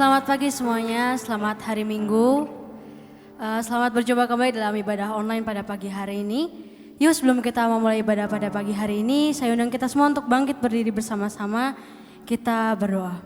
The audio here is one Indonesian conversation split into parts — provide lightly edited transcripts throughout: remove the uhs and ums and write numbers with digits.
Selamat pagi semuanya, selamat hari Minggu. Selamat berjumpa kembali dalam ibadah online pada pagi hari ini. Yuk sebelum kita memulai ibadah pada pagi hari ini, saya undang kita semua untuk bangkit berdiri bersama-sama. Kita berdoa.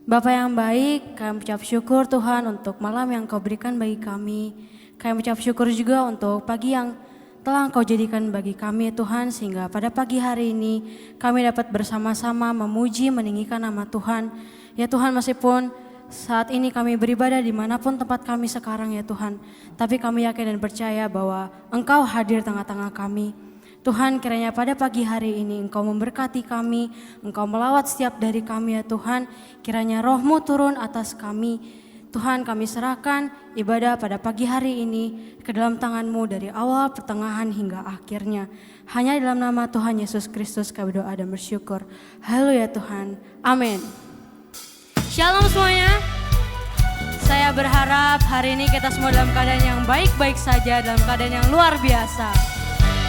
Bapa yang baik, kami ucap syukur Tuhan untuk malam yang Kau berikan bagi kami. Kami ucap syukur juga untuk pagi yang telah Engkau jadikan bagi kami Tuhan, sehingga pada pagi hari ini kami dapat bersama-sama memuji meninggikan nama Tuhan. Ya Tuhan, meskipun saat ini kami beribadah dimanapun tempat kami sekarang ya Tuhan, tapi kami yakin dan percaya bahwa Engkau hadir tengah-tengah kami. Tuhan, kiranya pada pagi hari ini Engkau memberkati kami, Engkau melawat setiap dari kami ya Tuhan. Kiranya Roh-Mu turun atas kami. Tuhan, kami serahkan ibadah pada pagi hari ini ke dalam tangan-Mu dari awal, pertengahan hingga akhirnya. Hanya dalam nama Tuhan Yesus Kristus kami berdoa dan bersyukur. Haleluya Tuhan, amin. Shalom semuanya. Saya berharap hari ini kita semua dalam keadaan yang baik-baik saja, dalam keadaan yang luar biasa.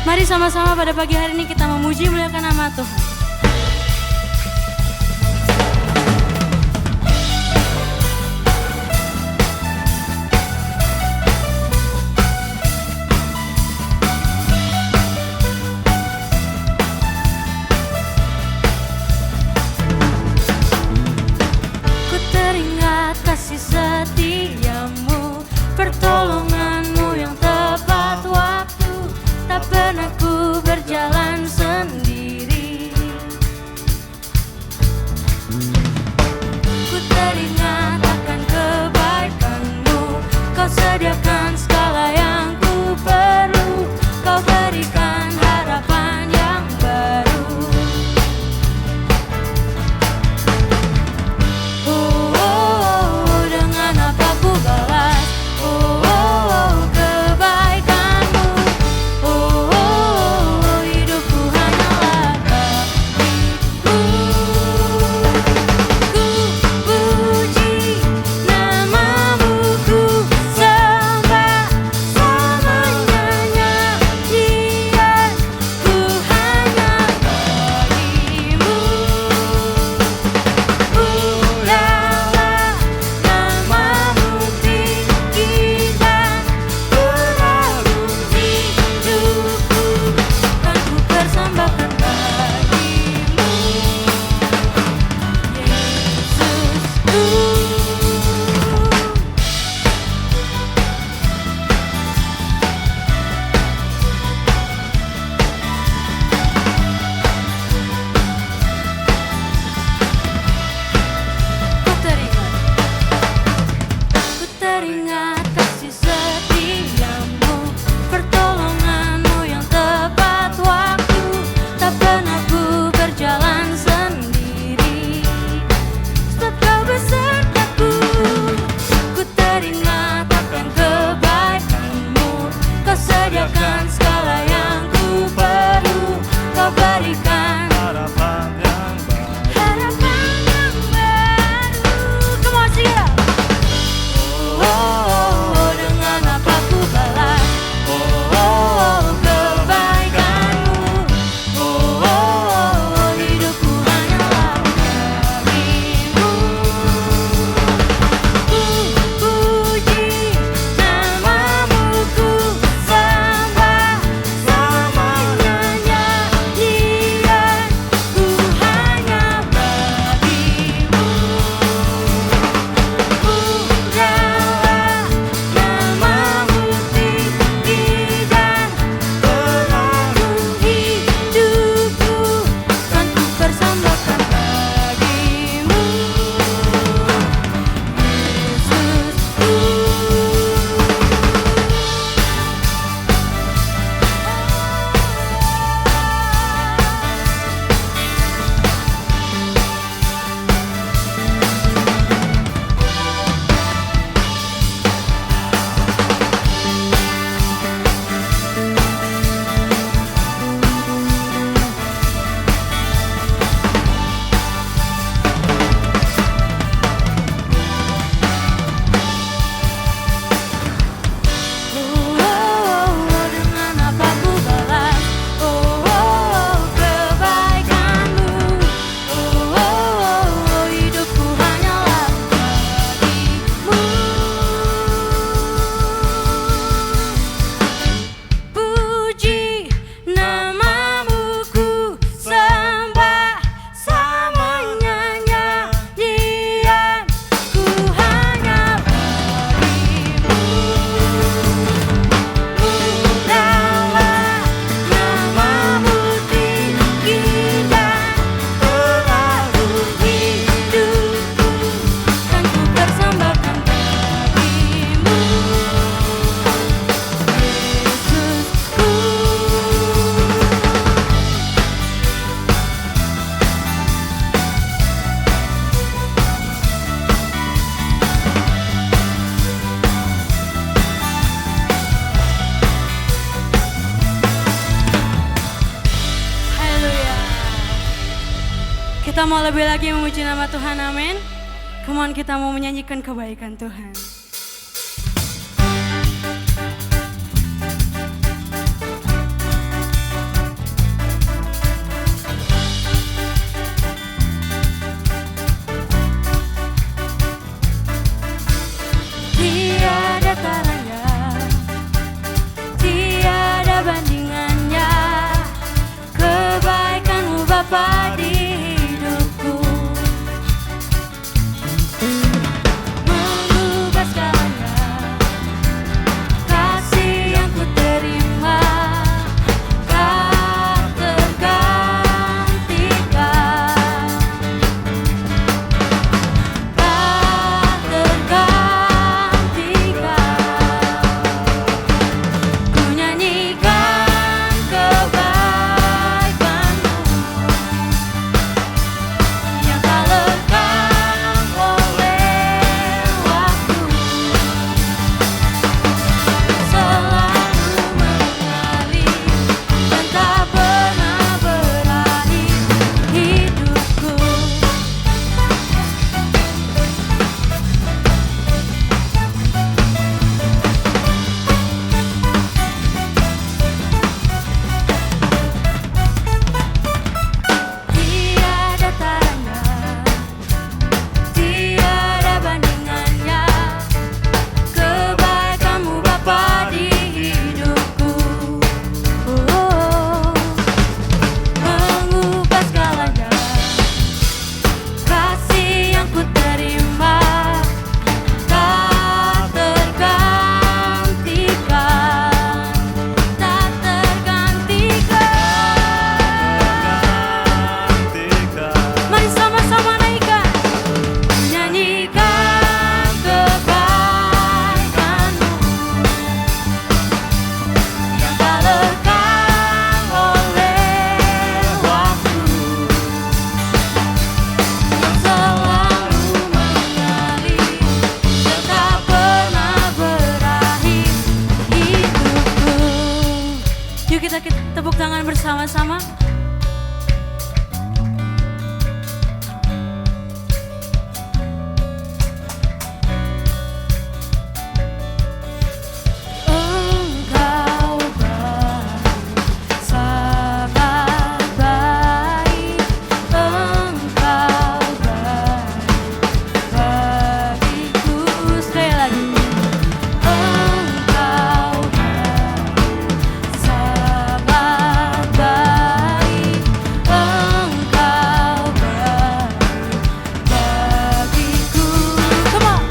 Mari sama-sama pada pagi hari ini kita memuji muliakan nama Tuhan. Kasih setiamu, pertolonganmu yang tepat waktu. Tak pernah ku berjalan sendiri, Kita mau lebih lagi memuji nama Tuhan, amin. Come on, kita mau menyanyikan kebaikan Tuhan. Tiada taranya, tiada bandingannya, kebaikan-Mu Bapa di hidupku. Mengubah segalanya, kasih yang ku terima, tak tergantikan, tak tergantikan. Ku nyanyikan kebaikan-Mu yang tak lekang oleh waktu, selalu mengalir dan tak pernah berakhir hidupku. Tiada taranya, tiada bandingannya, kebaikan-Mu Bapa di hidupku. Mengubah segalanya, kasih yang ku terima, tak tergantikan, tak tergantikan. Mari sama-sama naikkan. Nyanyikan kebaikan-Mu yang tak lekang oleh waktu, yang selalu mengalir dan tak pernah berakhir hidupku. Yuk kita tepuk tangan bersama-sama. Engkau baik, sangat baik. Engkau baik bagiku. Sekali lagi. Engkau baik, sangat baik. Engkau baik bagiku. Come on.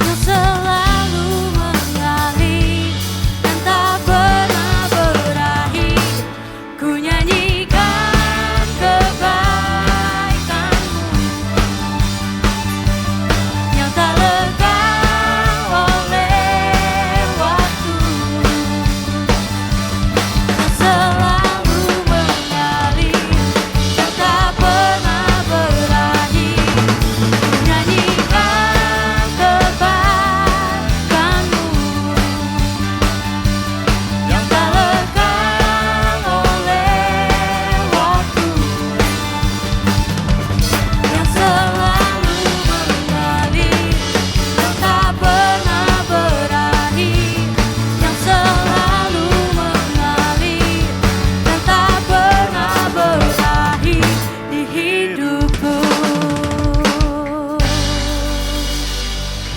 Yang selalu mengalir dan tak pernah berakhir. Ku nyanyikan kebaikan-Mu yang tak lekang oleh waktu, yang selalu mengalir dan tak pernah berakhir. Nyanyikan kebaikan-Mu yang tak lekang oleh waktu, yang selalu mengalir dan tak pernah berakhir, yang selalu mengalir dan tak pernah berakhir di hidupku.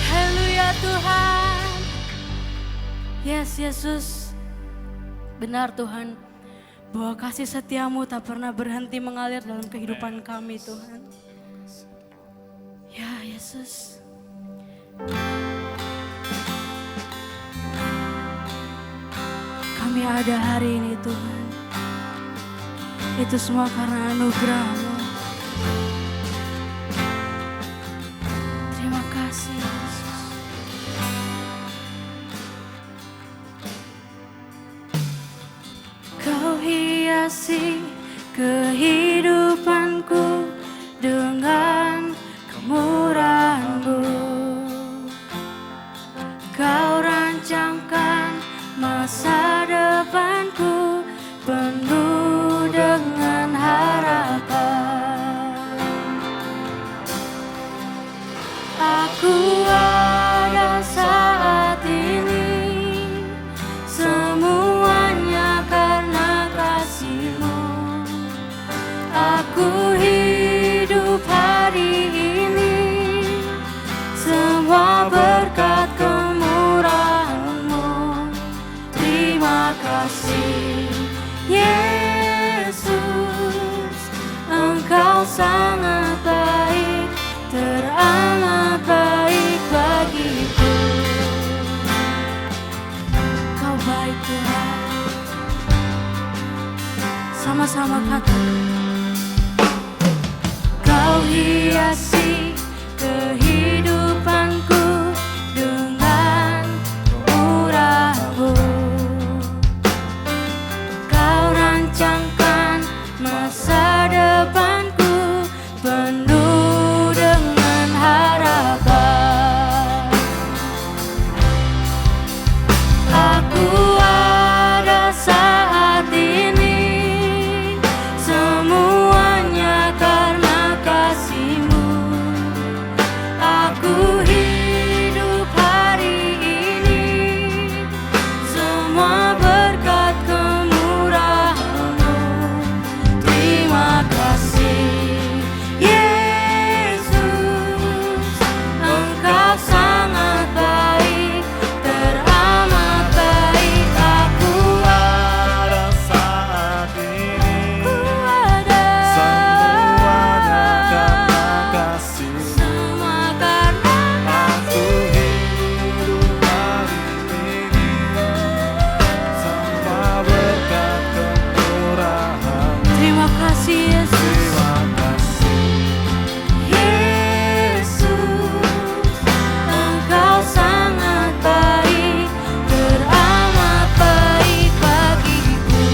Haleluya Tuhan. Yes Yesus, benar Tuhan bahwa kasih setia-Mu tak pernah berhenti mengalir dalam kehidupan kami Tuhan. Ya Yesus. Kami ada hari ini Tuhan, itu semua karena anugerah-Mu. Terima kasih Yesus. hiasi kehidupanku dengan kemurahan-Mu. Kau rancangkan masa depanku penuh dengan harapan. Aku ada saat ini, semuanya karena kasih-Mu. Aku hidup hari ini, semua berkat kemurahan-Mu. Terima kasih Yesus, Engkau sangat baik, teramat baik bagiku. Kau baik Tuhan. Sama-sama katakan. Kau hiasi kehidupanku dengan kemurahan-Mu. Kau rancangkan masa depanku penuh dengan harapan. Aku ada saat ini, semuanya karena kasih-Mu. Aku hidup hari ini, semua berkat kemurahan-Mu. Terima kasih Yesus, Engkau sangat baik, teramat baik. Aku Pada saat ini ada semuanya karena kasih-Mu. semua karena Aku hidup hari ini, semua berkat kemurahan-Mu. terima kasih Yesus. Terima kasih Yesus, Engkau sangat baik, teramat baik bagiku.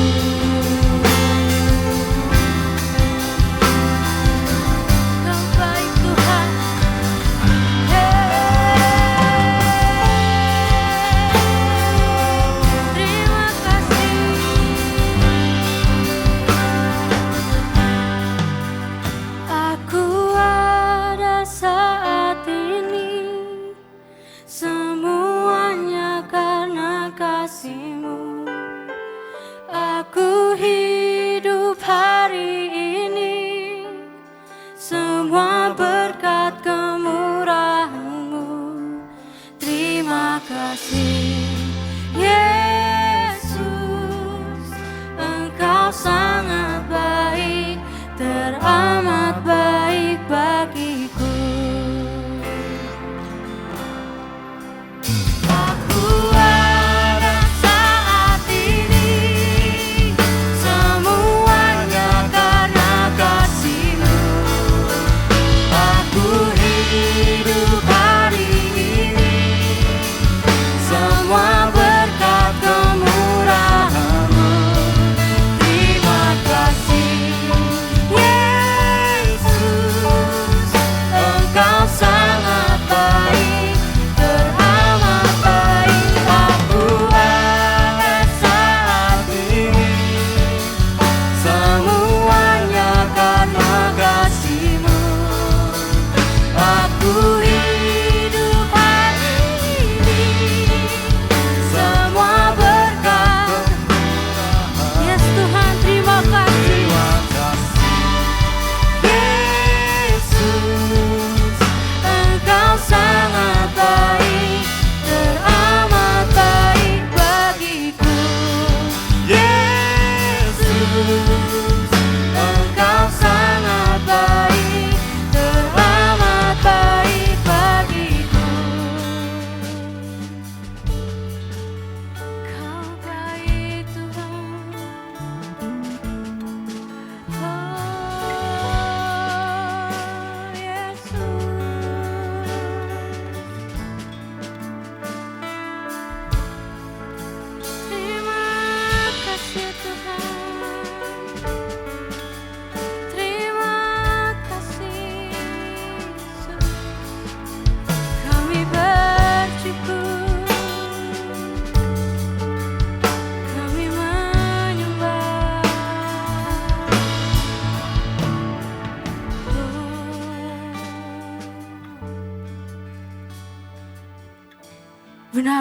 Kau baik Tuhan. Terima kasih. Aku ada saat ini, semuanya karena kasih-Mu. Aku hidup hari ini, semua berkat kemurahan-Mu. Terima kasih Yesus, Engkau sangat baik, teramat baik bagiku. Aku ada saat ini, semuanya karena kasih-Mu. Aku hidup hari ini, semua berkat kemurahan-Mu. Terima kasih Yesus, Engkau sangat baik, teramat baik. Aku ada saat ini, semuanya karena kasih-Mu. Aku hidup hari ini, semua berkat. Yes Tuhan, terima kasih. Terima kasih Yesus, Engkau sangat baik, teramat baik bagiku. Yesus, Engkau sangat baik, teramat baik bagiku. Kau baik Tuhan. Oh Yesus, terima kasih Tuhan.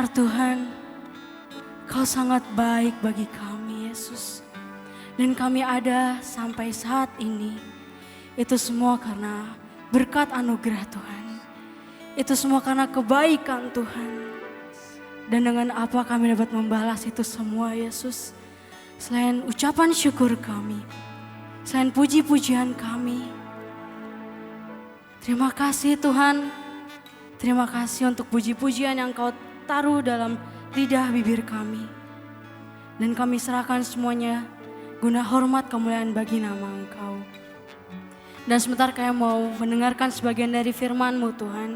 benar Tuhan, Kau sangat baik bagi kami Yesus. Dan kami ada sampai saat ini, itu semua karena berkat anugerah Tuhan. Itu semua karena kebaikan Tuhan. Dan dengan apa kami dapat membalas itu semua Yesus? Selain ucapan syukur kami, selain puji-pujian kami. Terima kasih Tuhan. Terima kasih untuk puji-pujian yang Kau taruh dalam lidah bibir kami. Dan kami serahkan semuanya guna hormat kemuliaan bagi nama Engkau. Dan sebentar kami mau mendengarkan sebagian dari firman-Mu Tuhan.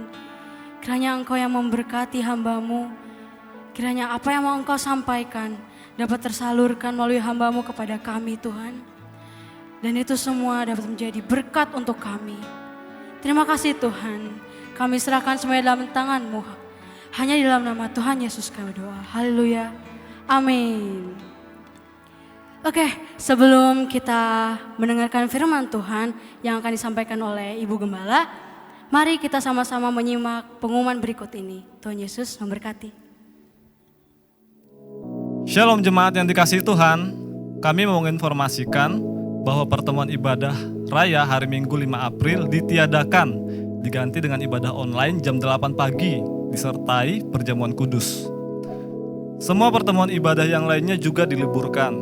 Kiranya Engkau yang memberkati hamba-Mu. Kiranya apa yang mau Engkau sampaikan dapat tersalurkan melalui hamba-Mu kepada kami Tuhan. Dan itu semua dapat menjadi berkat untuk kami. Terima kasih Tuhan. Kami serahkan semuanya dalam tangan-Mu. Hanya di dalam nama Tuhan Yesus kami doa. Haleluya. Amin. Oke, sebelum kita mendengarkan firman Tuhan yang akan disampaikan oleh Ibu Gembala, mari kita sama-sama menyimak pengumuman berikut ini. Tuhan Yesus memberkati. Shalom jemaat yang dikasihi Tuhan, kami mau menginformasikan bahwa pertemuan ibadah raya hari Minggu 5 April ditiadakan, diganti dengan ibadah online jam 8 pagi, disertai perjamuan kudus. Semua pertemuan ibadah yang lainnya juga diliburkan.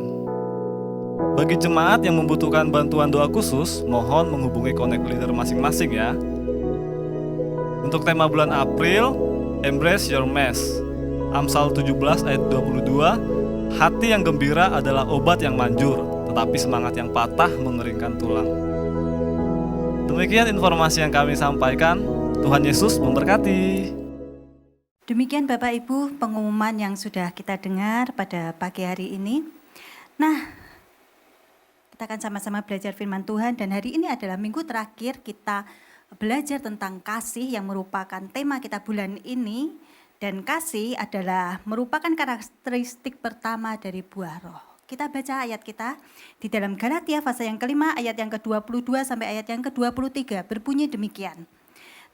Bagi jemaat yang membutuhkan bantuan doa khusus, mohon menghubungi connect leader masing-masing ya. Untuk tema bulan April, Embrace Your Mess. Amsal 17 ayat 22, hati yang gembira adalah obat yang manjur, tetapi semangat yang patah mengeringkan tulang. Demikian informasi yang kami sampaikan. Tuhan Yesus memberkati. Demikian Bapak Ibu pengumuman yang sudah kita dengar pada pagi hari ini. Nah, kita akan sama-sama belajar firman Tuhan dan hari ini adalah minggu terakhir kita belajar tentang kasih yang merupakan tema kita bulan ini. Dan kasih adalah merupakan karakteristik pertama dari buah roh. Kita baca ayat kita di dalam Galatia pasal yang kelima ayat yang ke-22 sampai ayat yang ke-23 berbunyi demikian.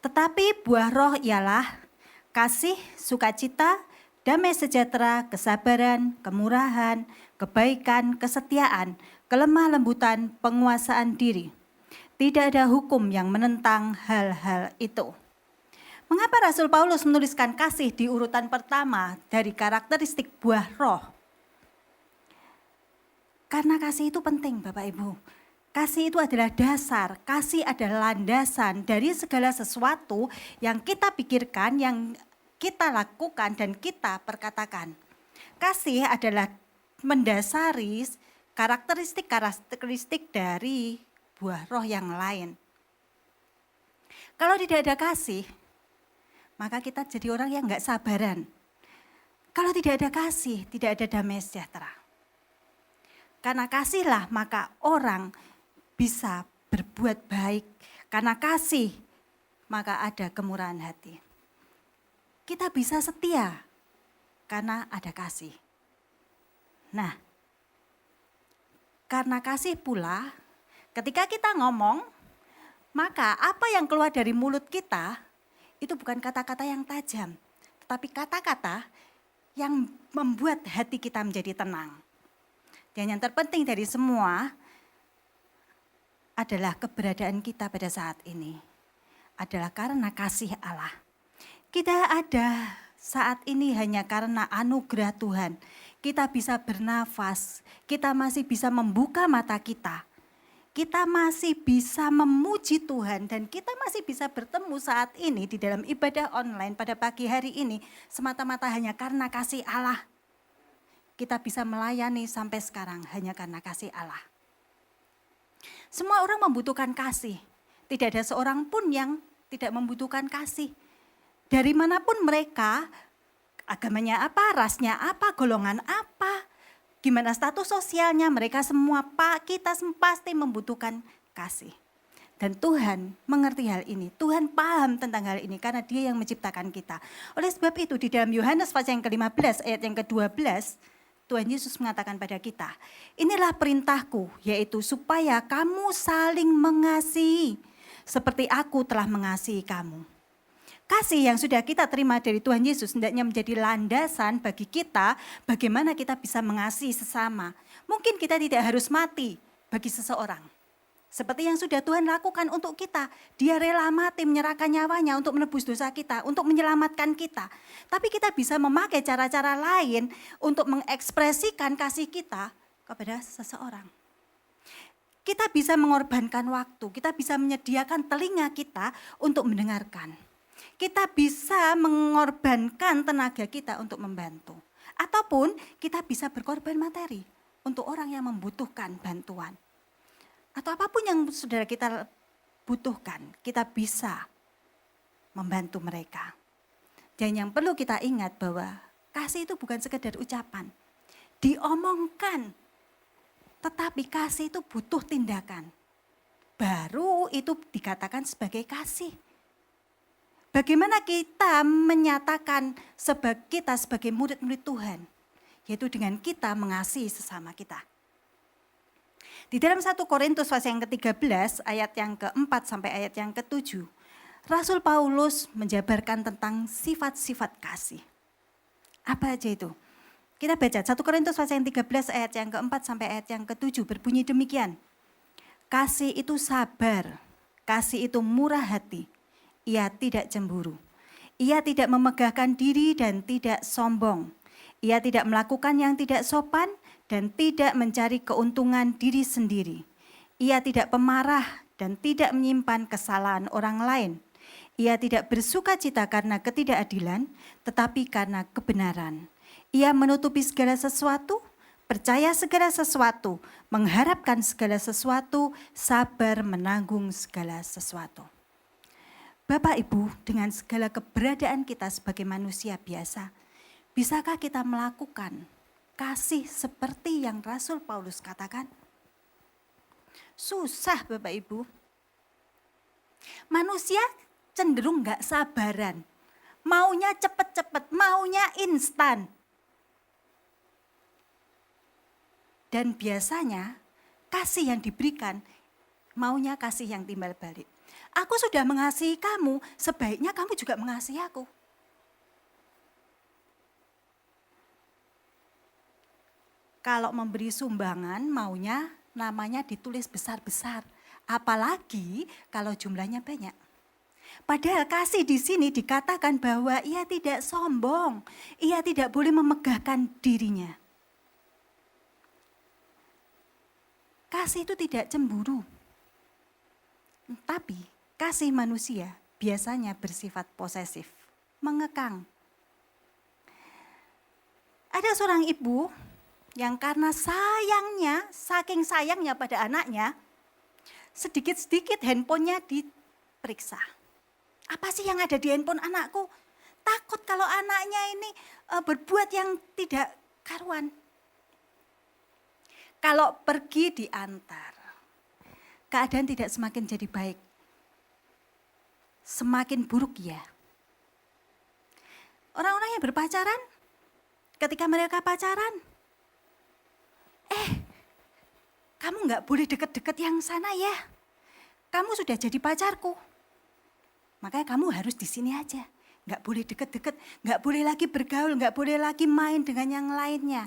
Tetapi buah roh ialah kasih, sukacita, damai sejahtera, kesabaran, kemurahan, kebaikan, kesetiaan, kelemah lembutan, penguasaan diri. Tidak ada hukum yang menentang hal-hal itu. Mengapa Rasul Paulus menuliskan kasih di urutan pertama dari karakteristik buah roh? Karena kasih itu penting Bapak Ibu. Kasih itu adalah dasar, kasih adalah landasan dari segala sesuatu yang kita pikirkan, yang kita lakukan dan kita perkatakan. Kasih adalah mendasari karakteristik dari buah roh yang lain. Kalau tidak ada kasih, maka kita jadi orang yang enggak sabaran. Kalau tidak ada kasih, tidak ada damai sejahtera. Karena kasihlah maka orang bisa berbuat baik. Karena kasih maka ada kemurahan hati. Kita bisa setia karena ada kasih. Nah, karena kasih pula ketika kita ngomong, maka apa yang keluar dari mulut kita itu bukan kata-kata yang tajam, tetapi kata-kata yang membuat hati kita menjadi tenang. Dan yang terpenting dari semua adalah keberadaan kita pada saat ini. Adalah karena kasih Allah. Kita ada saat ini hanya karena anugerah Tuhan. Kita bisa bernafas, kita masih bisa membuka mata kita. Kita masih bisa memuji Tuhan dan kita masih bisa bertemu saat ini di dalam ibadah online pada pagi hari ini. Semata-mata hanya karena kasih Allah. Kita bisa melayani sampai sekarang hanya karena kasih Allah. Semua orang membutuhkan kasih. Tidak ada seorang pun yang tidak membutuhkan kasih. Dari manapun mereka, agamanya apa, rasnya apa, golongan apa, gimana status sosialnya, mereka semua kita pasti membutuhkan kasih. Dan Tuhan mengerti hal ini, Tuhan paham tentang hal ini karena Dia yang menciptakan kita. Oleh sebab itu di dalam Yohanes pasal yang ke-15 ayat yang ke-12, Tuhan Yesus mengatakan pada kita, inilah perintahku, yaitu supaya kamu saling mengasihi seperti aku telah mengasihi kamu. kasih yang sudah kita terima dari Tuhan Yesus hendaknya menjadi landasan bagi kita bagaimana kita bisa mengasihi sesama. Mungkin kita tidak harus mati bagi seseorang. Seperti yang sudah Tuhan lakukan untuk kita. Dia rela mati menyerahkan nyawanya untuk menebus dosa kita, untuk menyelamatkan kita. Tapi kita bisa memakai cara-cara lain untuk mengekspresikan kasih kita kepada seseorang. Kita bisa mengorbankan waktu, kita bisa menyediakan telinga kita untuk mendengarkan. Kita bisa mengorbankan tenaga kita untuk membantu. Ataupun kita bisa berkorban materi untuk orang yang membutuhkan bantuan. Atau apapun yang saudara kita butuhkan, kita bisa membantu mereka. Dan yang perlu kita ingat bahwa kasih itu bukan sekedar ucapan. Diomongkan, tetapi kasih itu butuh tindakan. Baru itu dikatakan sebagai kasih. Bagaimana kita menyatakan kita sebagai murid-murid Tuhan, yaitu dengan kita mengasihi sesama kita. Di dalam 1 Korintus pasal yang ke-13 ayat yang ke-4 sampai ayat yang ke-7, Rasul Paulus menjabarkan tentang sifat-sifat kasih. Apa aja itu? Kita baca 1 Korintus pasal yang 13 ayat yang ke-4 sampai ayat yang ke-7 berbunyi demikian. Kasih itu sabar, kasih itu murah hati, ia tidak cemburu. Ia tidak memegahkan diri dan tidak sombong. Ia tidak melakukan yang tidak sopan dan tidak mencari keuntungan diri sendiri. Ia tidak pemarah dan tidak menyimpan kesalahan orang lain. Ia tidak bersuka cita karena ketidakadilan, tetapi karena kebenaran. Ia menutupi segala sesuatu, percaya segala sesuatu, mengharapkan segala sesuatu, sabar menanggung segala sesuatu. Bapak Ibu, dengan segala keberadaan kita sebagai manusia biasa, bisakah kita melakukan kasih seperti yang Rasul Paulus katakan? Susah Bapak Ibu. Manusia cenderung gak sabaran. Maunya cepet-cepet, maunya instan. Dan biasanya kasih yang diberikan, maunya kasih yang timbal balik. Aku sudah mengasihi kamu, sebaiknya kamu juga mengasihi aku. Kalau memberi sumbangan maunya namanya ditulis besar-besar. Apalagi kalau jumlahnya banyak. Padahal kasih di sini dikatakan bahwa ia tidak sombong. Ia tidak boleh memegahkan dirinya. Kasih itu tidak cemburu. Tapi kasih manusia biasanya bersifat posesif, mengekang. Ada seorang ibu yang karena sayangnya, saking sayangnya pada anaknya, sedikit-sedikit handphonenya diperiksa. Apa sih yang ada di handphone anakku? Takut kalau anaknya ini berbuat yang tidak karuan. Kalau pergi diantar, keadaan tidak semakin jadi baik. Semakin buruk ya. Orang-orang yang berpacaran, ketika mereka pacaran, kamu gak boleh deket-deket yang sana ya. Kamu sudah jadi pacarku. Makanya kamu harus di sini aja. Gak boleh deket-deket, gak boleh lagi bergaul, gak boleh lagi main dengan yang lainnya.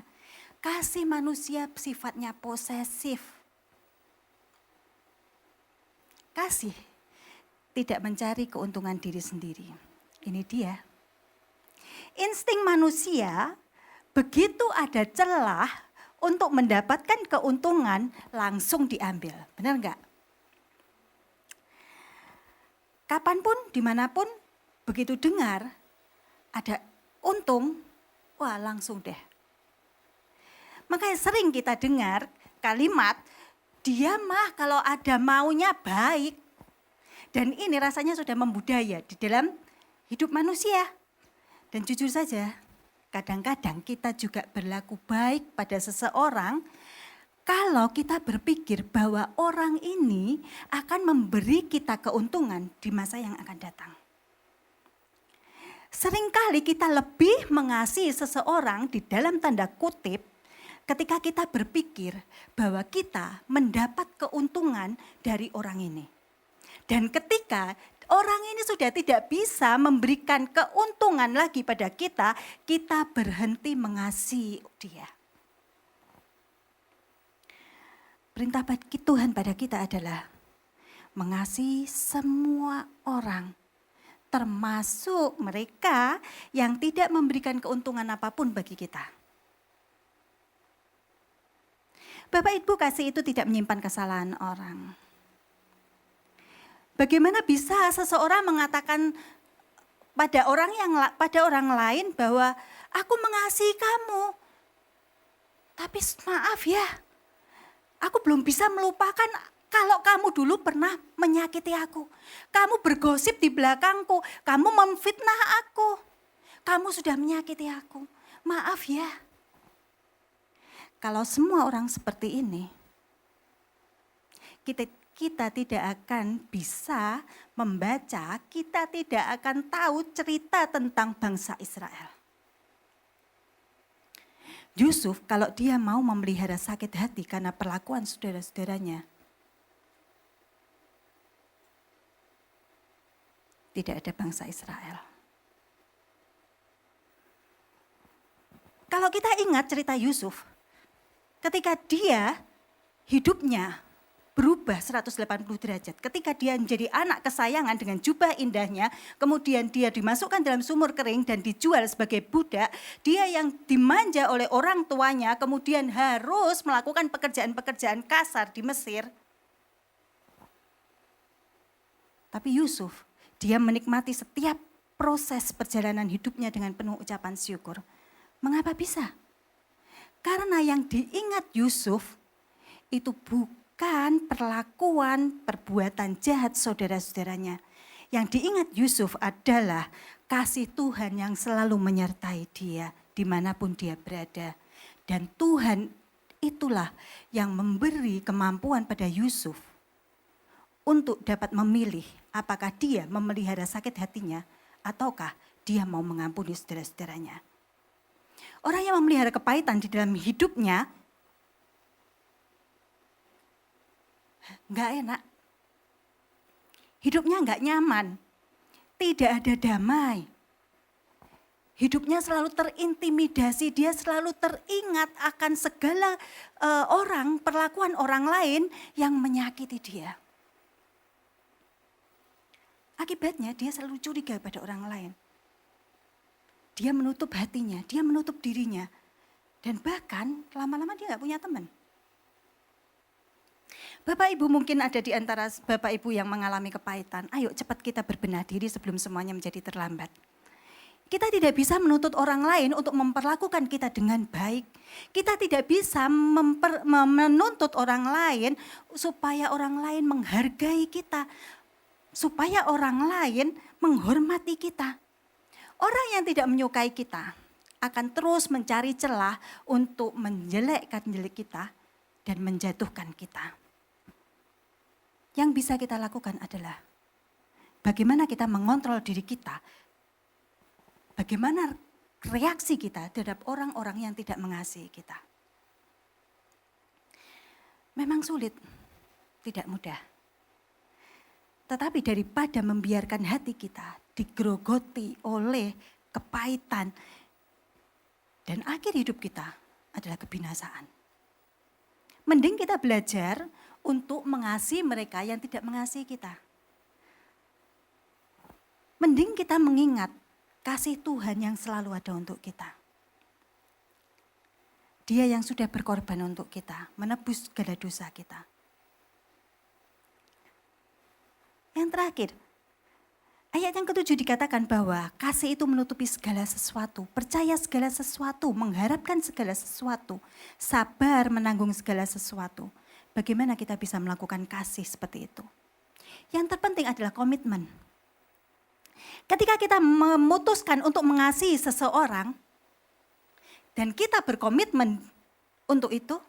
Kasih manusia sifatnya posesif. Kasih tidak mencari keuntungan diri sendiri. Ini dia. Insting manusia begitu ada celah untuk mendapatkan keuntungan langsung diambil. Benar enggak? Kapanpun, dimanapun, begitu dengar ada untung, wah langsung deh. Makanya sering kita dengar kalimat, dia mah kalau ada maunya baik. Dan ini rasanya sudah membudaya di dalam hidup manusia. Dan jujur saja, kadang-kadang kita juga berlaku baik pada seseorang kalau kita berpikir bahwa orang ini akan memberi kita keuntungan di masa yang akan datang. Seringkali kita lebih mengasihi seseorang di dalam tanda kutip ketika kita berpikir bahwa kita mendapat keuntungan dari orang ini. Dan ketika Orang ini sudah tidak bisa memberikan keuntungan lagi pada kita, kita berhenti mengasihi dia. Perintah Tuhan pada kita adalah mengasihi semua orang, termasuk mereka yang tidak memberikan keuntungan apapun bagi kita. Bapak Ibu, kasih itu tidak menyimpan kesalahan orang. Bagaimana bisa seseorang mengatakan pada orang lain bahwa aku mengasihi kamu, tapi maaf ya, aku belum bisa melupakan kalau kamu dulu pernah menyakiti aku. Kamu bergosip di belakangku, kamu memfitnah aku, kamu sudah menyakiti aku. Maaf ya. Kalau semua orang seperti ini, kita tidak akan bisa membaca, kita tidak akan tahu cerita tentang bangsa Israel. Yusuf kalau dia mau memelihara sakit hati karena perlakuan saudara-saudaranya, tidak ada bangsa Israel. Kalau kita ingat cerita Yusuf, ketika dia hidupnya berubah 180 derajat. Ketika dia menjadi anak kesayangan dengan jubah indahnya, kemudian dia dimasukkan dalam sumur kering dan dijual sebagai budak, dia yang dimanja oleh orang tuanya, kemudian harus melakukan pekerjaan-pekerjaan kasar di Mesir. Tapi Yusuf, dia menikmati setiap proses perjalanan hidupnya dengan penuh ucapan syukur. Mengapa bisa? Karena yang diingat Yusuf itu bukan perlakuan, perbuatan jahat saudara-saudaranya. Yang diingat Yusuf adalah kasih Tuhan yang selalu menyertai dia dimanapun dia berada. Dan Tuhan itulah yang memberi kemampuan pada Yusuf untuk dapat memilih apakah dia memelihara sakit hatinya ataukah dia mau mengampuni saudara-saudaranya. Orang yang memelihara kepahitan di dalam hidupnya enggak enak. Hidupnya enggak nyaman. Tidak ada damai. Hidupnya selalu terintimidasi, dia selalu teringat akan segala orang, perlakuan orang lain yang menyakiti dia. Akibatnya dia selalu curiga pada orang lain. Dia menutup hatinya, dia menutup dirinya. Dan bahkan lama-lama dia enggak punya teman. Bapak Ibu mungkin ada di antara Bapak Ibu yang mengalami kepahitan. Ayo cepat kita berbenah diri sebelum semuanya menjadi terlambat. Kita tidak bisa menuntut orang lain untuk memperlakukan kita dengan baik. Kita tidak bisa menuntut orang lain supaya orang lain menghargai kita. Supaya orang lain menghormati kita. Orang yang tidak menyukai kita akan terus mencari celah untuk menjelekkan diri kita dan menjatuhkan kita. Yang bisa kita lakukan adalah bagaimana kita mengontrol diri kita, bagaimana reaksi kita terhadap orang-orang yang tidak mengasihi kita. Memang sulit, tidak mudah. Tetapi daripada membiarkan hati kita digerogoti oleh kepahitan dan akhir hidup kita adalah kebinasaan. Mending kita belajar untuk mengasihi mereka yang tidak mengasihi kita. Mending kita mengingat kasih Tuhan yang selalu ada untuk kita. Dia yang sudah berkorban untuk kita, menebus segala dosa kita. Yang terakhir, ayat yang ke-7 dikatakan bahwa kasih itu menutupi segala sesuatu, percaya segala sesuatu, mengharapkan segala sesuatu, sabar menanggung segala sesuatu. Bagaimana kita bisa melakukan kasih seperti itu? Yang terpenting adalah komitmen. Ketika kita memutuskan untuk mengasihi seseorang dan kita berkomitmen untuk itu,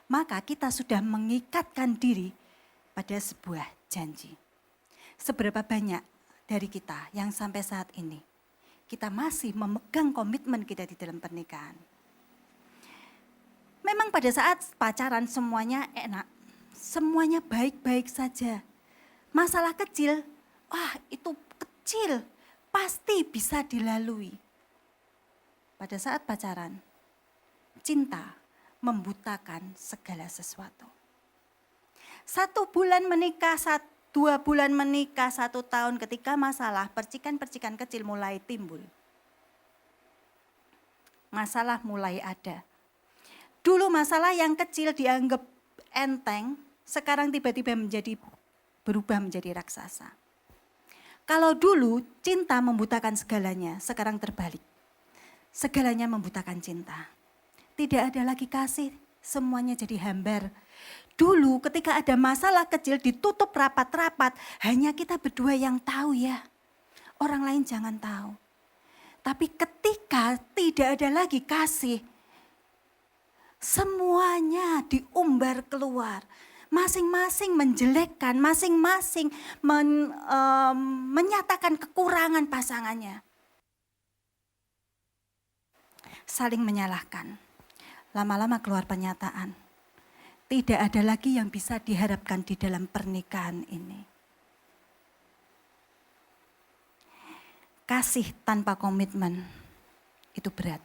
maka kita sudah mengikatkan diri pada sebuah janji. Seberapa banyak dari kita yang sampai saat ini kita masih memegang komitmen kita di dalam pernikahan. Memang pada saat pacaran semuanya enak, semuanya baik-baik saja. Masalah kecil, wah itu kecil, pasti bisa dilalui. Pada saat pacaran, cinta membutakan segala sesuatu. 1 bulan menikah, 2 bulan menikah, 1 tahun ketika masalah, percikan-percikan kecil mulai timbul. Masalah mulai ada. Dulu masalah yang kecil dianggap enteng, sekarang tiba-tiba berubah menjadi raksasa. Kalau dulu cinta membutakan segalanya, sekarang terbalik. Segalanya membutakan cinta. Tidak ada lagi kasih, semuanya jadi hambar. Dulu ketika ada masalah kecil ditutup rapat-rapat, hanya kita berdua yang tahu ya. Orang lain jangan tahu. Tapi ketika tidak ada lagi kasih, semuanya diumbar keluar. Masing-masing menjelekkan, masing-masing menyatakan kekurangan pasangannya. Saling menyalahkan. Lama-lama keluar pernyataan. Tidak ada lagi yang bisa diharapkan di dalam pernikahan ini. Kasih tanpa komitmen itu berat.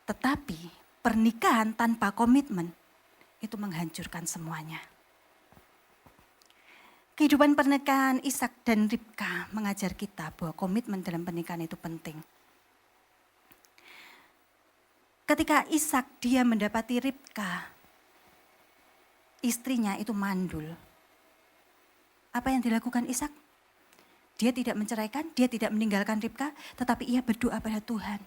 Tetapi pernikahan tanpa komitmen itu menghancurkan semuanya. Kehidupan pernikahan Ishak dan Ribka mengajar kita bahwa komitmen dalam pernikahan itu penting. Ketika Ishak dia mendapati Ribka, istrinya itu mandul. Apa yang dilakukan Ishak? Dia tidak menceraikan, dia tidak meninggalkan Ribka, tetapi ia berdoa pada Tuhan.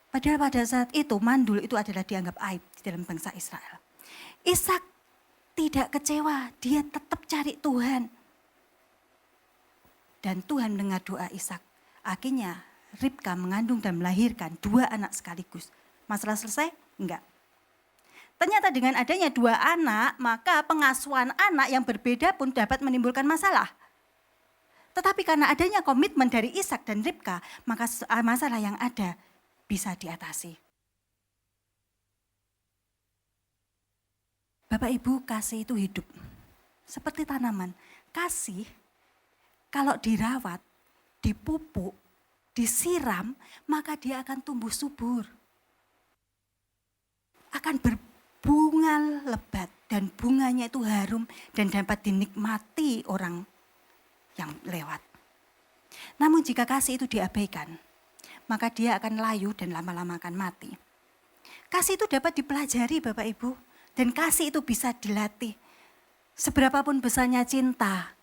Padahal pada saat itu mandul itu adalah dianggap aib di dalam bangsa Israel. Ishak tidak kecewa, dia tetap cari Tuhan. Dan Tuhan mendengar doa Ishak. Akhirnya Ribka mengandung dan melahirkan 2 anak sekaligus. Masalah selesai? Enggak. Ternyata dengan adanya 2 anak, maka pengasuhan anak yang berbeda pun dapat menimbulkan masalah. Tetapi karena adanya komitmen dari Ishak dan Ribka, maka masalah yang ada bisa diatasi. Bapak Ibu, kasih itu hidup. Seperti tanaman. Kasih kalau dirawat, dipupuk, disiram, maka dia akan tumbuh subur. Akan berbunga lebat dan bunganya itu harum dan dapat dinikmati orang yang lewat. Namun jika kasih itu diabaikan, maka dia akan layu dan lama-lama akan mati. Kasih itu dapat dipelajari Bapak Ibu, dan kasih itu bisa dilatih. Seberapapun besarnya cinta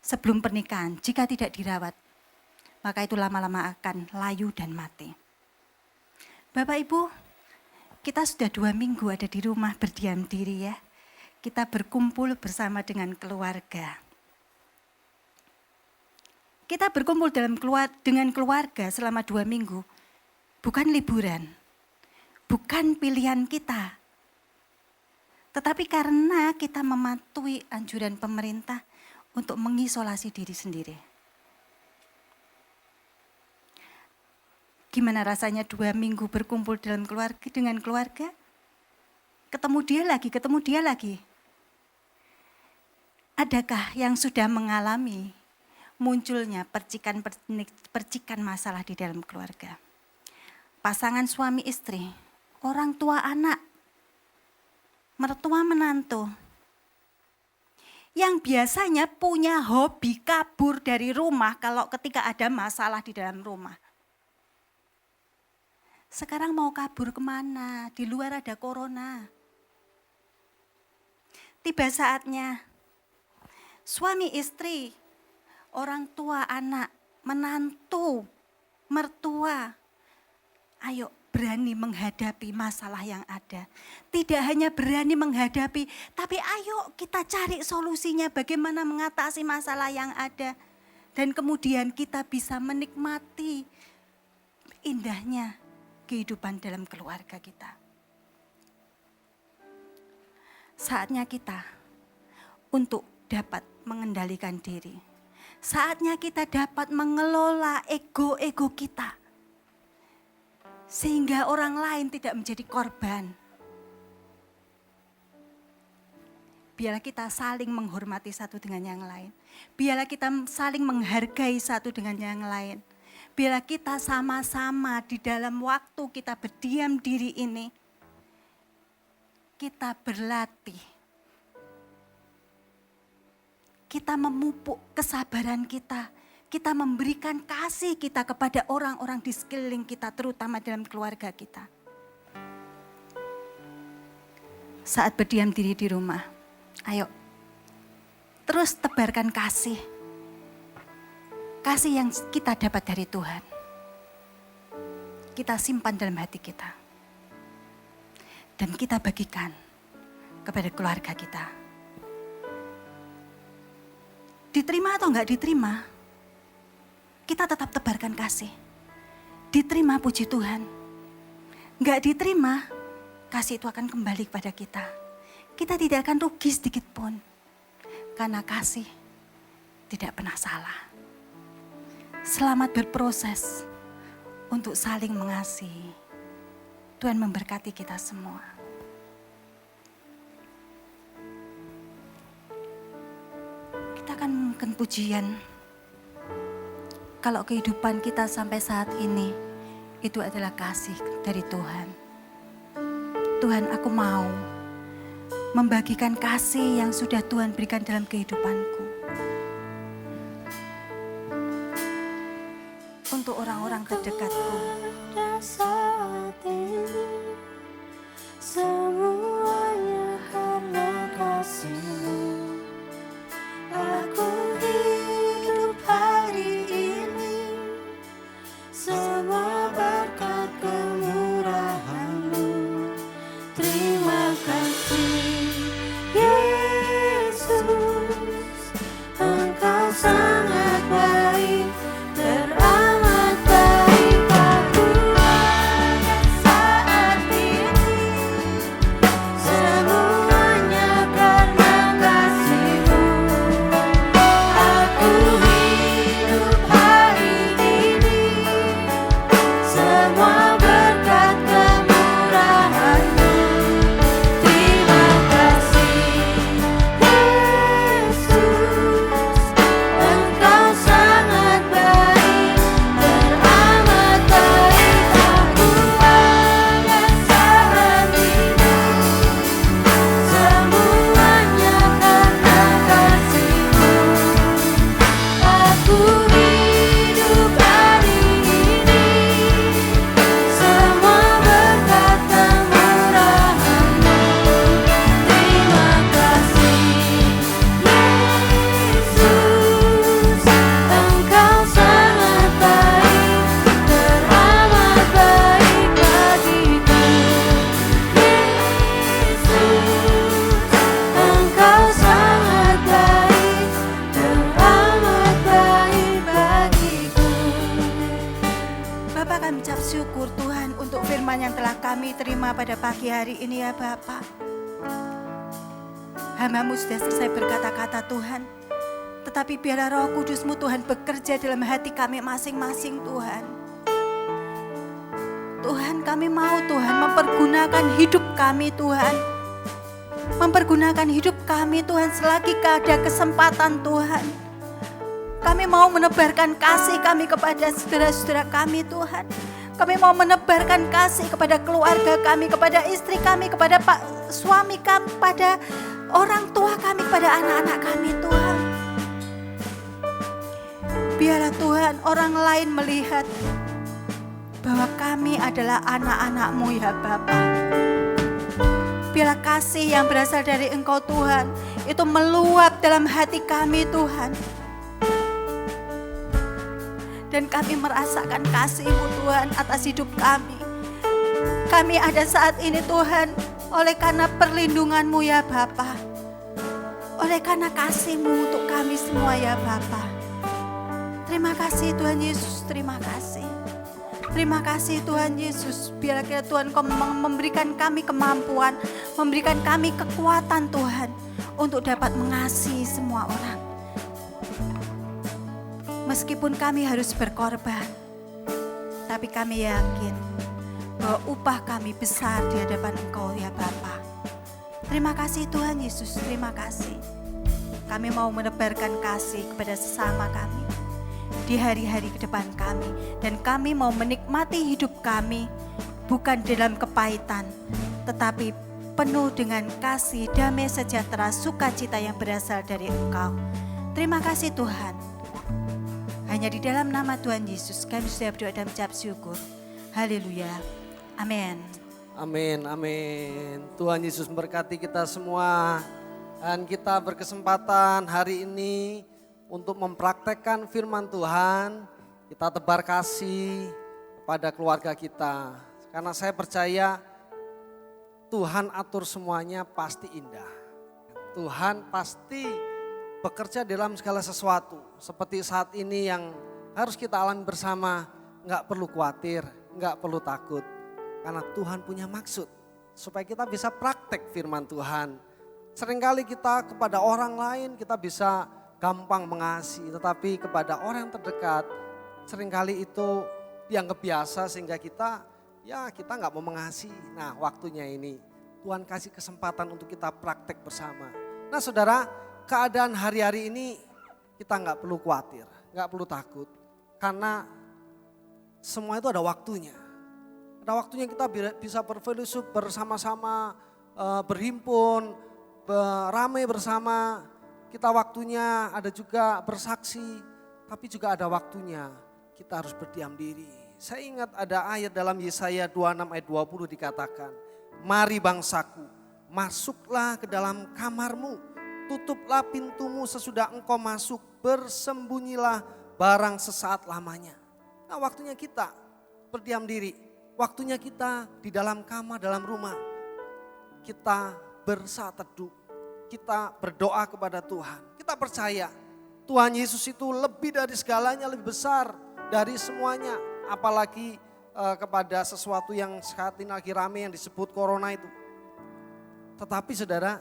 sebelum pernikahan, jika tidak dirawat, maka itu lama-lama akan layu dan mati. Bapak Ibu, kita sudah 2 minggu ada di rumah berdiam diri ya. Kita berkumpul bersama dengan keluarga. Kita berkumpul dengan keluarga selama 2 minggu. Bukan liburan, bukan pilihan kita. Tetapi karena kita mematuhi anjuran pemerintah untuk mengisolasi diri sendiri. Gimana rasanya 2 minggu berkumpul dengan keluarga? Ketemu dia lagi. Adakah yang sudah mengalami munculnya percikan masalah di dalam keluarga? Pasangan suami istri, orang tua anak, mertua menantu, yang biasanya punya hobi kabur dari rumah kalau ketika ada masalah di dalam rumah. Sekarang mau kabur kemana? Di luar ada corona. Tiba saatnya suami istri, orang tua anak, menantu, mertua, ayo berani menghadapi masalah yang ada. Tidak hanya berani menghadapi, tapi ayo kita cari solusinya bagaimana mengatasi masalah yang ada. Dan kemudian kita bisa menikmati indahnya kehidupan dalam keluarga kita. Saatnya kita untuk dapat mengendalikan diri. Saatnya kita dapat mengelola ego-ego kita. Sehingga orang lain tidak menjadi korban. biarlah kita saling menghormati satu dengan yang lain. Biarlah kita saling menghargai satu dengan yang lain. Biarlah kita sama-sama di dalam waktu kita berdiam diri ini, kita berlatih. Kita memupuk kesabaran kita. Kita memberikan kasih kita kepada orang-orang di sekeliling kita, terutama dalam keluarga kita. Saat berdiam diri di rumah, ayo terus tebarkan kasih. Kasih yang kita dapat dari Tuhan. Kita simpan dalam hati kita. Dan kita bagikan kepada keluarga kita. Diterima atau enggak diterima, kita tetap tebarkan kasih. Diterima, puji Tuhan. Enggak diterima, kasih itu akan kembali kepada kita. Kita tidak akan rugi sedikit pun. Karena kasih tidak pernah salah. Selamat berproses untuk saling mengasihi. Tuhan memberkati kita semua. Kita akan menggunakan pujian. Kalau kehidupan kita sampai saat ini, itu adalah kasih dari Tuhan. Tuhan, aku mau membagikan kasih yang sudah Tuhan berikan dalam kehidupanku. Untuk orang-orang terdekatku. Saat ini semuanya karena kasih-Mu. Aku hidup hari ini semua berkat kemurahan-Mu. Terima kasih Yesus, Engkau sangat baik. Teramat baik aku ada saat ini. Semuanya karena kasih-Mu. Aku hidup hari ini semua berkat kemurahan-Mu. Terima kasih Yesus, Engkau sangat baik. Teramat baik aku ada saat ini. Semuanya karena kasih-Mu. Aku hidup hari ini semua berkat kemurahan-Mu. Terima kasih Yesus, Engkau sangat baik. Teramat baik bagiku. Yesus, Engkau sangat baik. Teramat baik bagiku. Bapak, kami ucap syukur Tuhan untuk firman yang telah kami terima pada pagi hari ini ya Bapak. Hamba-Mu sudah selesai berkata-kata Tuhan. Tetapi biarlah Roh Kudus-Mu Tuhan bekerja dalam hati kami masing-masing Tuhan. Tuhan, kami mau Tuhan mempergunakan hidup kami Tuhan. Mempergunakan hidup kami Tuhan selagi ada kesempatan Tuhan. Kami mau menebarkan kasih kami kepada saudara-saudara kami Tuhan. Kami mau menebarkan kasih kepada keluarga kami, kepada istri kami, kepada suami kami, kepada orang tua kami, kepada anak-anak kami Tuhan. Biarlah Tuhan orang lain melihat bahwa kami adalah anak-anak-Mu ya Bapa. Biarlah kasih yang berasal dari Engkau Tuhan itu meluap dalam hati kami Tuhan. Dan kami merasakan kasih-Mu Tuhan atas hidup kami. Kami ada saat ini Tuhan oleh karena perlindungan-Mu ya Bapa. Oleh karena kasih-Mu untuk kami semua ya Bapa. Terima kasih Tuhan Yesus, terima kasih. Terima kasih Tuhan Yesus. Biarlah kiranya Tuhan Kau memberikan kami kemampuan, memberikan kami kekuatan Tuhan untuk dapat mengasihi semua orang. Meskipun kami harus berkorban, tapi kami yakin bahwa upah kami besar di hadapan Engkau ya Bapa. Terima kasih Tuhan Yesus, terima kasih. Kami mau menebarkan kasih kepada sesama kami di hari-hari ke depan kami. Dan kami mau menikmati hidup kami bukan dalam kepahitan, tetapi penuh dengan kasih, damai, sejahtera, sukacita yang berasal dari Engkau. Terima kasih Tuhan. Hanya di dalam nama Tuhan Yesus kami sudah berdoa dan mengucap syukur. Haleluya. Amin. Amin, amin. Tuhan Yesus memberkati kita semua. Dan kita berkesempatan hari ini untuk mempraktekkan firman Tuhan. Kita tebar kasih kepada keluarga kita. Karena saya percaya Tuhan atur semuanya pasti indah. Tuhan pasti bekerja dalam segala sesuatu. Seperti saat ini yang harus kita alami bersama. Enggak perlu khawatir, enggak perlu takut. Karena Tuhan punya maksud supaya kita bisa praktek firman Tuhan. Seringkali kita kepada orang lain kita bisa gampang mengasihi. Tetapi kepada orang yang terdekat seringkali itu dianggap biasa sehingga kita nggak mau mengasihi. Nah waktunya ini Tuhan kasih kesempatan untuk kita praktek bersama. Nah saudara, keadaan hari-hari ini kita nggak perlu khawatir, nggak perlu takut. Karena semua itu ada waktunya. Ada waktunya kita bisa berfellowship bersama-sama, berhimpun, beramai bersama. Kita waktunya ada juga bersaksi, tapi juga ada waktunya kita harus berdiam diri. Saya ingat ada ayat dalam Yesaya 26 ayat 20 dikatakan, mari bangsaku, masuklah ke dalam kamarmu, tutuplah pintumu sesudah engkau masuk, bersembunyilah barang sesaat lamanya. Nah waktunya kita berdiam diri. Waktunya kita di dalam kamar, dalam rumah. Kita bersaat teduh. Kita berdoa kepada Tuhan. Kita percaya Tuhan Yesus itu lebih dari segalanya, lebih besar dari semuanya. Apalagi kepada sesuatu yang saat ini lagi rame yang disebut corona itu. Tetapi saudara,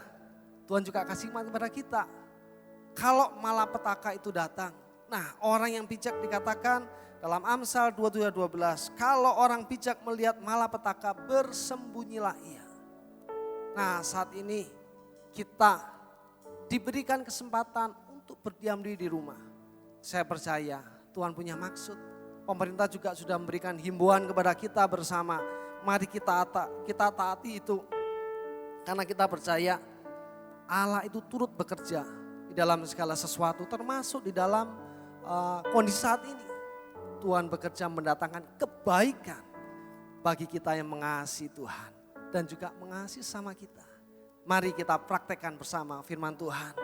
Tuhan juga kasih hikmat kepada kita. Kalau malapetaka itu datang. Nah orang yang bijak dikatakan dalam Amsal 27:12, kalau orang bijak melihat malapetaka, bersembunyilah ia. Nah saat ini kita diberikan kesempatan untuk berdiam diri di rumah. Saya percaya Tuhan punya maksud. Pemerintah juga sudah memberikan himbauan kepada kita bersama. Mari kita taati itu. Karena kita percaya Allah itu turut bekerja di dalam segala sesuatu, termasuk di dalam kondisi saat ini. Tuhan bekerja mendatangkan kebaikan bagi kita yang mengasihi Tuhan dan juga mengasihi sama kita. Mari kita praktekkan bersama firman Tuhan.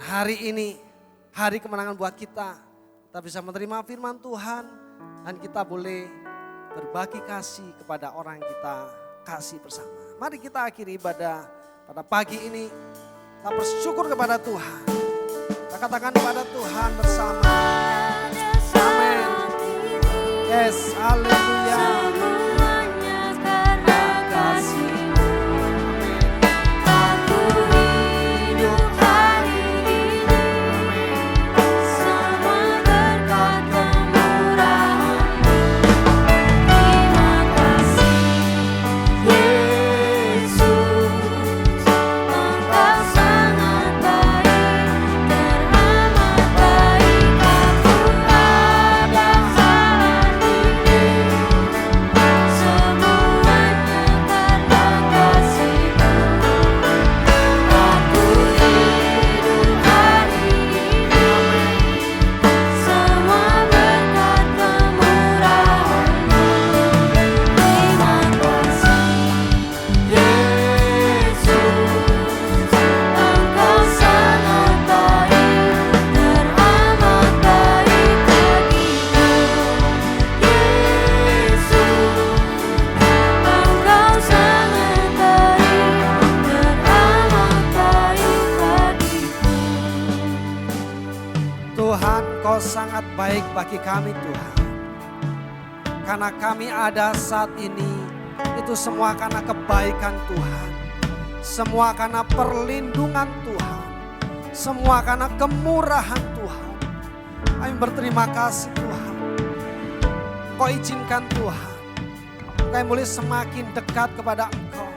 Hari ini hari kemenangan buat kita. Kita bisa menerima firman Tuhan dan kita boleh berbagi kasih kepada orang yang kita kasih bersama. Mari kita akhiri ibadah pada pagi ini. Kita bersyukur kepada Tuhan. Kita katakan kepada Tuhan bersama. Amin. Yes, haleluya. Semuanya karena kasih-Mu. Aku hidup hari ini. Semua berkat kemurahan-Mu. Terima kasih Yesus. Engkau sangat baik, teramat baik. Aku ada saat ini. Semuanya karena kasih-Mu. Aku hidup hari ini. Semua berkat kemurahan-Mu. Terima kasih Yesus. Engkau sangat baik, teramat baik bagiku. Yesus, Engkau sangat baik, teramat baik bagiku. Tuhan, Kau sangat baik bagi kami Tuhan. Karena kami ada saat ini, itu semua karena kebaikan Tuhan. Semua karena perlindungan Tuhan. Semua karena kemurahan Tuhan. Kami berterima kasih Tuhan. Kau izinkan Tuhan. Kami boleh semakin dekat kepada Engkau.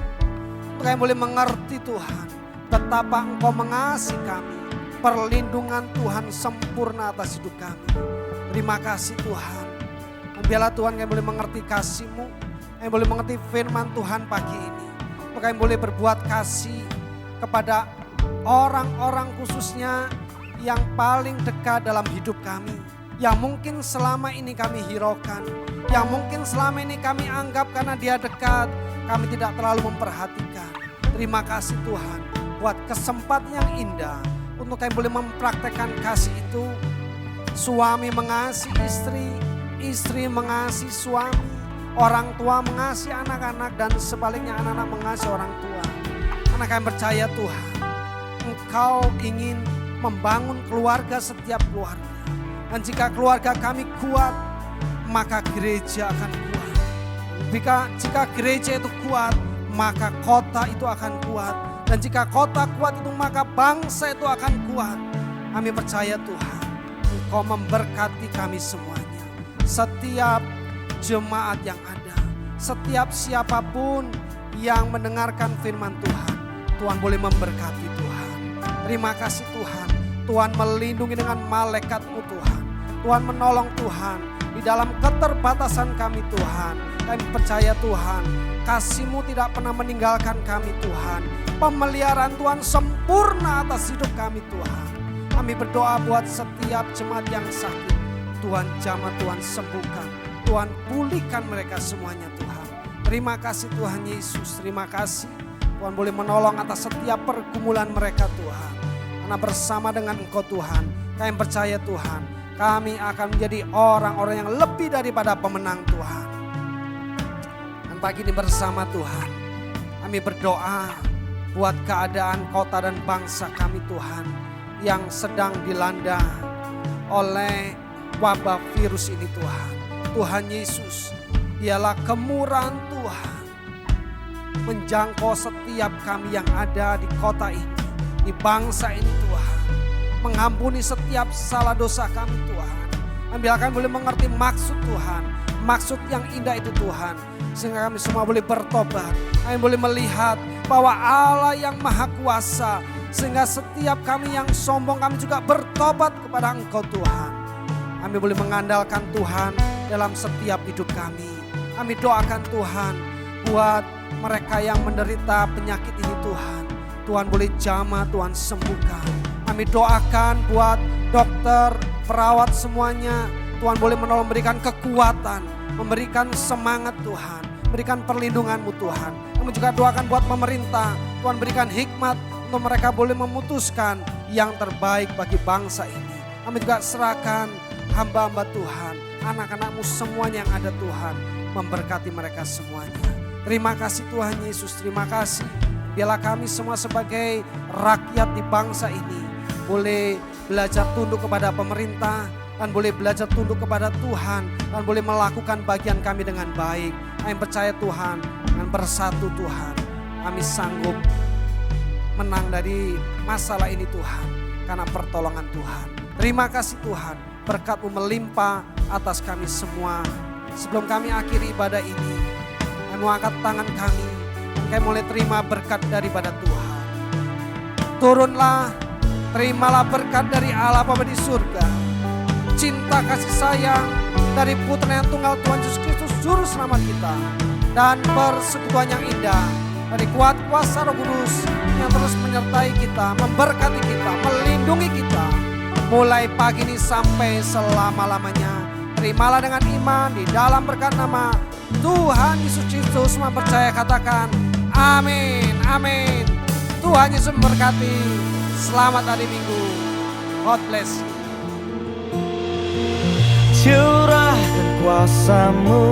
untuk kami boleh mengerti Tuhan, betapa Engkau mengasihi kami. Perlindungan Tuhan sempurna atas hidup kami. Terima kasih Tuhan. Dan biarlah Tuhan kami boleh mengerti kasih-Mu, kami boleh mengerti firman Tuhan pagi ini. Untuk kami boleh berbuat kasih kepada orang-orang khususnya yang paling dekat dalam hidup kami. Yang mungkin selama ini kami hiraukan, yang mungkin selama ini kami anggap karena dia dekat, kami tidak terlalu memperhatikan. Terima kasih Tuhan buat kesempatan yang indah untuk kami boleh mempraktekkan kasih itu. Suami mengasihi istri, istri mengasihi suami, orang tua mengasihi anak-anak, dan sebaliknya anak-anak mengasihi orang tua. Karena kami percaya Tuhan, Engkau ingin membangun keluarga setiap keluarga. Dan jika keluarga kami kuat, maka gereja akan kuat. Jika gereja itu kuat, maka kota itu akan kuat. Dan jika kota kuat itu, maka bangsa itu akan kuat. Kami percaya Tuhan, Engkau memberkati kami semuanya. Setiap jemaat yang ada, setiap siapapun yang mendengarkan firman Tuhan, Tuhan boleh memberkati Tuhan. Terima kasih Tuhan, Tuhan melindungi dengan malaikat-Mu Tuhan. Tuhan menolong Tuhan di dalam keterbatasan kami Tuhan. Kami percaya Tuhan, kasih-Mu tidak pernah meninggalkan kami Tuhan. Pemeliharaan Tuhan sempurna atas hidup kami Tuhan. Kami berdoa buat setiap jemaat yang sakit. Tuhan jamah, Tuhan sembuhkan. Tuhan pulihkan mereka semuanya Tuhan. Terima kasih Tuhan Yesus, terima kasih. Tuhan boleh menolong atas setiap pergumulan mereka Tuhan. Karena bersama dengan Engkau Tuhan, kami percaya Tuhan, kami akan menjadi orang-orang yang lebih daripada pemenang Tuhan. Dan pagi ini bersama Tuhan, kami berdoa buat keadaan kota dan bangsa kami Tuhan yang sedang dilanda oleh wabah virus ini Tuhan. Tuhan Yesus, dialah kemurahan Tuhan menjangkau setiap kami yang ada di kota ini, di bangsa ini Tuhan. Mengampuni setiap salah dosa kami Tuhan. Biarlah kami boleh mengerti maksud Tuhan, maksud yang indah itu Tuhan. Sehingga kami semua boleh bertobat. Kami boleh melihat bahwa Allah yang maha kuasa. Sehingga setiap kami yang sombong, kami juga bertobat kepada Engkau Tuhan. Kami boleh mengandalkan Tuhan dalam setiap hidup kami. Kami doakan Tuhan buat mereka yang menderita penyakit ini Tuhan. Tuhan boleh jamah, Tuhan sembuhkan. Kami doakan buat dokter, perawat semuanya. Tuhan boleh menolong, memberikan kekuatan, memberikan semangat Tuhan. Berikan perlindungan-Mu Tuhan. Kami juga doakan buat pemerintah. Tuhan berikan hikmat untuk mereka boleh memutuskan yang terbaik bagi bangsa ini. Kami juga serahkan hamba-hamba Tuhan, anak-anak-Mu semuanya yang ada Tuhan. Memberkati mereka semuanya. Terima kasih Tuhan Yesus, terima kasih. Biarlah kami semua sebagai rakyat di bangsa ini boleh belajar tunduk kepada pemerintah dan boleh belajar tunduk kepada Tuhan dan boleh melakukan bagian kami dengan baik. Kami percaya Tuhan, dengan bersatu Tuhan, kami sanggup menang dari masalah ini Tuhan karena pertolongan Tuhan. Terima kasih Tuhan, berkat-Mu melimpah atas kami semua. Sebelum kami akhiri ibadah ini, kami angkat tangan kami dan kami mulai terima berkat daripada Tuhan. Turunlah, terimalah berkat dari Allah Bapa di surga. Cinta kasih sayang dari Putra yang tunggal Tuhan Yesus Kristus Juru Selamat kita. Dan persekutuan yang indah dari kuat kuasa Roh Kudus yang terus menyertai kita, memberkati kita, melindungi kita. Mulai pagi ini sampai selama-lamanya. Terimalah dengan iman di dalam berkat nama Tuhan Yesus Kristus. Semua percaya katakan amin, amin. Tuhan Yesus memberkati. Selamat hari Minggu. God bless you. Curahkan kuasa-Mu,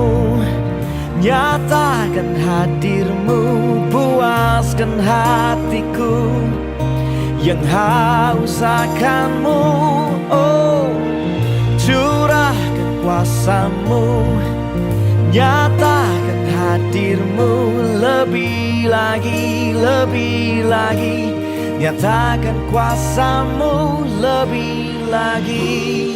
nyatakan hadir-Mu, puaskan hatiku yang haus akan-Mu. Oh, curahkan kuasa-Mu, nyatakan hadir-Mu, lebih lagi, lebih lagi. Nyatakan kuasa-Mu lebih lagi.